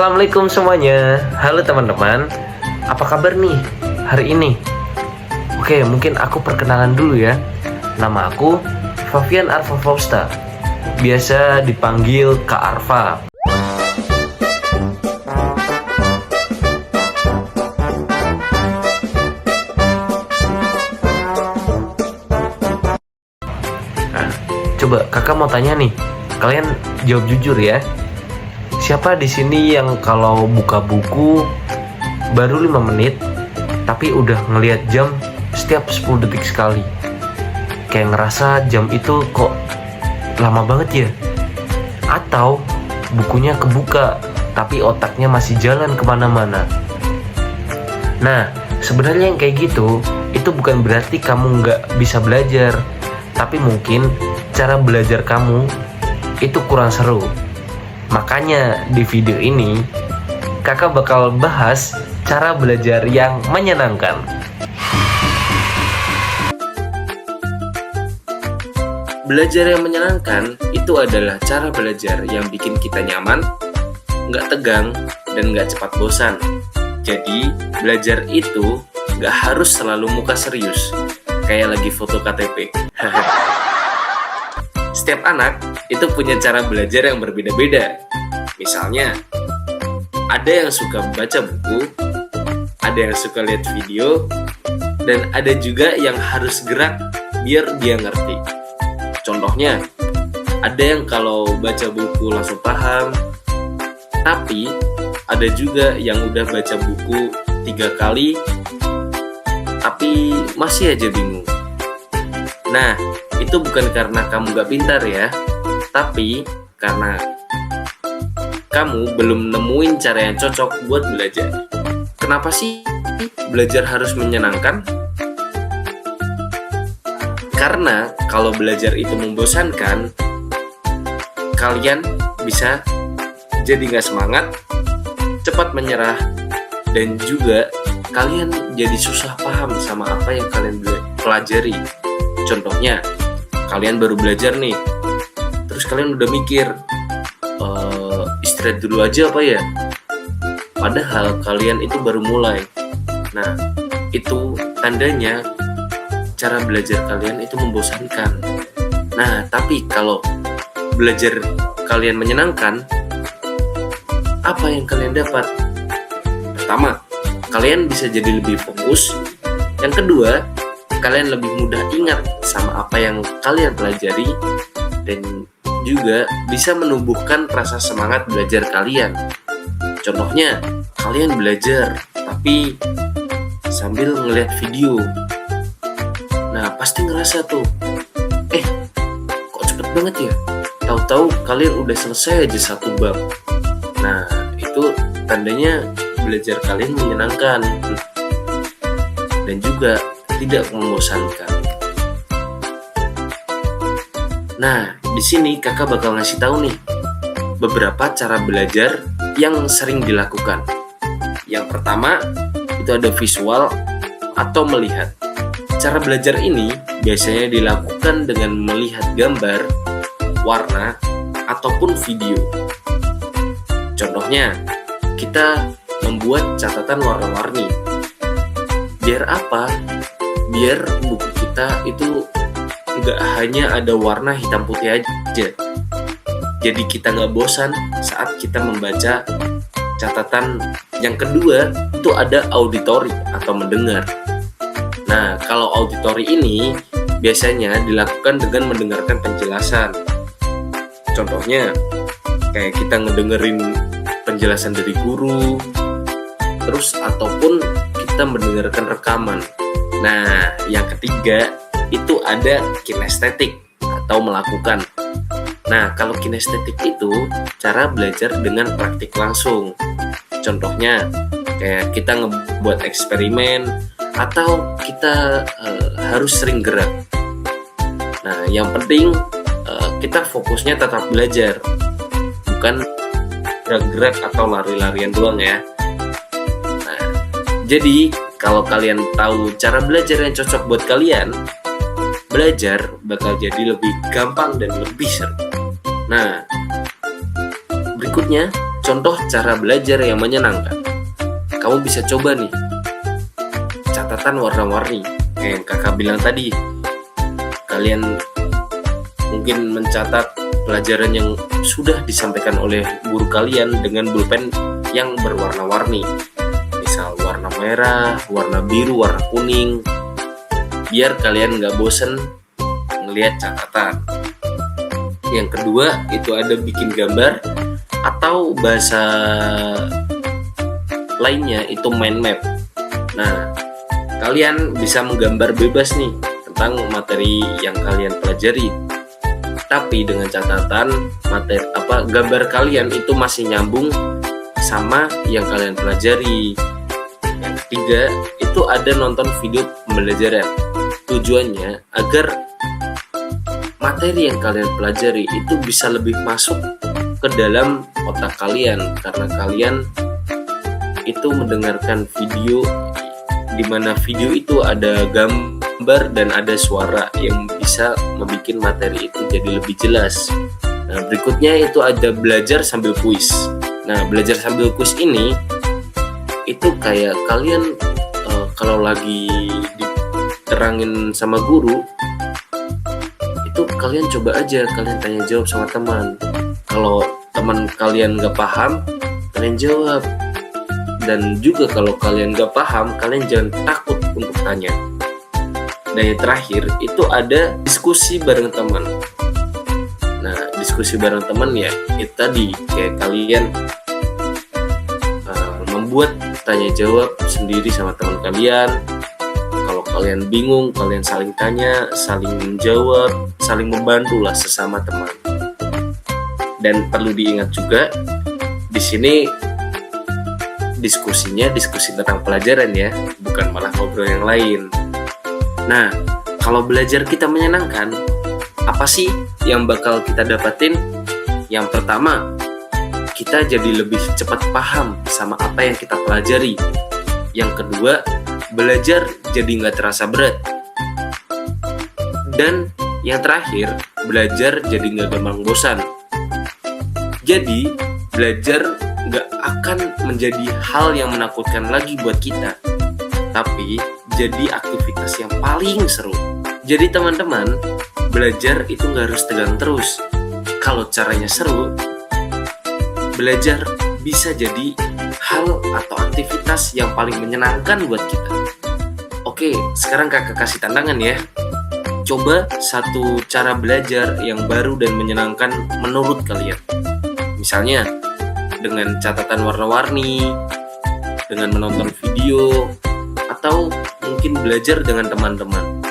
Assalamualaikum semuanya. Halo teman-teman. Apa kabar nih hari ini? Oke, mungkin aku perkenalan dulu ya. Nama aku Fafian Arfa Fausta. Biasa dipanggil Kak Arfa. Nah, coba kakak mau tanya nih. Kalian jawab jujur ya. Siapa di sini yang kalau buka buku baru 5 menit tapi udah ngelihat jam setiap 10 detik sekali? Kayak ngerasa jam itu kok lama banget ya? Atau bukunya kebuka tapi otaknya masih jalan kemana-mana? Nah, sebenarnya yang kayak gitu itu bukan berarti kamu nggak bisa belajar, tapi mungkin cara belajar kamu itu kurang seru. Makanya di video ini kakak bakal bahas cara belajar yang menyenangkan. Belajar yang menyenangkan itu adalah cara belajar yang bikin kita nyaman, nggak tegang, dan nggak cepat bosan. Jadi belajar itu nggak harus selalu muka serius, kayak lagi foto KTP. Setiap anak itu punya cara belajar yang berbeda-beda. Misalnya, ada yang suka baca buku, ada yang suka lihat video, dan ada juga yang harus gerak biar dia ngerti. Contohnya, ada yang kalau baca buku langsung paham, tapi ada juga yang udah baca buku 3 kali, tapi masih aja bingung. Nah, itu bukan karena kamu gak pintar ya, tapi karena kamu belum nemuin cara yang cocok buat belajar. Kenapa sih belajar harus menyenangkan? Karena kalau belajar itu membosankan, kalian bisa jadi gak semangat, cepat menyerah, dan juga kalian jadi susah paham sama apa yang kalian pelajari. Contohnya, kalian baru belajar nih, terus kalian udah mikir, istirahat dulu aja apa ya? Padahal kalian itu baru mulai. Nah, itu tandanya cara belajar kalian itu membosankan. Nah, tapi kalau belajar kalian menyenangkan, apa yang kalian dapat? Pertama, kalian bisa jadi lebih fokus. Yang kedua, kalian lebih mudah ingat sama apa yang kalian pelajari, dan juga bisa menumbuhkan rasa semangat belajar kalian. Contohnya, kalian belajar tapi sambil ngeliat video. Nah, pasti ngerasa tuh, kok cepet banget ya? Tahu-tahu kalian udah selesai aja 1 bab. Nah, itu tandanya belajar kalian menyenangkan dan juga tidak membosankan. Nah, di sini kakak bakal ngasih tahu nih beberapa cara belajar yang sering dilakukan. Yang pertama, itu ada visual atau melihat. Cara belajar ini biasanya dilakukan dengan melihat gambar, warna, ataupun video. Contohnya, kita membuat catatan warna-warni. Biar apa? Biar buku kita itu nggak hanya ada warna hitam putih aja. Jadi kita nggak bosan saat kita membaca catatan. Yang kedua, itu ada auditory atau mendengar. Nah, kalau auditory ini biasanya dilakukan dengan mendengarkan penjelasan. Contohnya, kayak kita ngedengerin penjelasan dari guru, terus ataupun kita mendengarkan rekaman. Nah, yang ketiga itu ada kinestetik atau melakukan. Nah, kalau kinestetik itu cara belajar dengan praktik langsung. Contohnya, kayak kita ngebuat eksperimen atau kita harus sering gerak. Nah, yang penting kita fokusnya tetap belajar, bukan gerak-gerak atau lari-larian doang ya. Nah, jadi kalau kalian tahu cara belajar yang cocok buat kalian, belajar bakal jadi lebih gampang dan lebih seru. Nah, berikutnya contoh cara belajar yang menyenangkan. Kamu bisa coba nih, catatan warna-warni. Kayak yang kakak bilang tadi, kalian mungkin mencatat pelajaran yang sudah disampaikan oleh guru kalian dengan pulpen yang berwarna-warni. Misal warna merah, warna biru, warna kuning. Biar kalian gak bosen ngelihat catatan. Yang kedua itu ada bikin gambar, atau bahasa lainnya itu mind map. Nah, kalian bisa menggambar bebas nih tentang materi yang kalian pelajari. Tapi dengan catatan gambar kalian itu masih nyambung sama yang kalian pelajari. Yang ketiga itu ada nonton video pembelajaran. Tujuannya agar materi yang kalian pelajari itu bisa lebih masuk ke dalam otak kalian, karena kalian itu mendengarkan video di mana video itu ada gambar dan ada suara yang bisa membuat materi itu jadi lebih jelas. Nah, berikutnya itu ada belajar sambil kuis. Nah, belajar sambil kuis ini itu kayak kalian kalau lagi diterangin sama guru, itu kalian coba aja kalian tanya jawab sama teman. Kalau teman kalian gak paham, kalian jawab. Dan juga kalau kalian gak paham, kalian jangan takut untuk tanya. Dan yang terakhir itu ada diskusi bareng teman. Nah, diskusi bareng teman ya itu tadi kayak kalian membuat tanya jawab sendiri sama teman kalian. Kalau kalian bingung, kalian saling tanya, saling menjawab, saling membantulah sesama teman. Dan perlu diingat juga di sini diskusinya diskusi tentang pelajaran ya, bukan malah ngobrol yang lain. Nah, kalau belajar kita menyenangkan, apa sih yang bakal kita dapatin? Yang pertama, kita jadi lebih cepat paham sama apa yang kita pelajari. Yang kedua, belajar jadi nggak terasa berat. Dan yang terakhir, belajar jadi nggak gampang bosan. Jadi, belajar nggak akan menjadi hal yang menakutkan lagi buat kita, tapi jadi aktivitas yang paling seru. Jadi teman-teman, belajar itu nggak harus tegang terus. Kalau caranya seru, belajar bisa jadi hal atau aktivitas yang paling menyenangkan buat kita. Oke, sekarang kakak kasih tantangan ya. Coba satu cara belajar yang baru dan menyenangkan menurut kalian. Misalnya, dengan catatan warna-warni, dengan menonton video, atau mungkin belajar dengan teman-teman.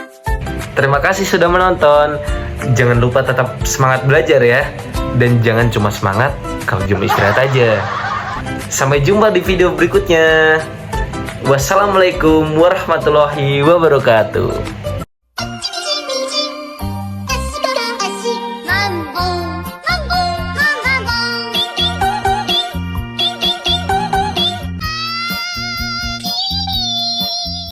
Terima kasih sudah menonton. Jangan lupa tetap semangat belajar ya. Dan jangan cuma semangat kalau jam istirahat aja. Sampai jumpa di video berikutnya. Wassalamualaikum warahmatullahi wabarakatuh.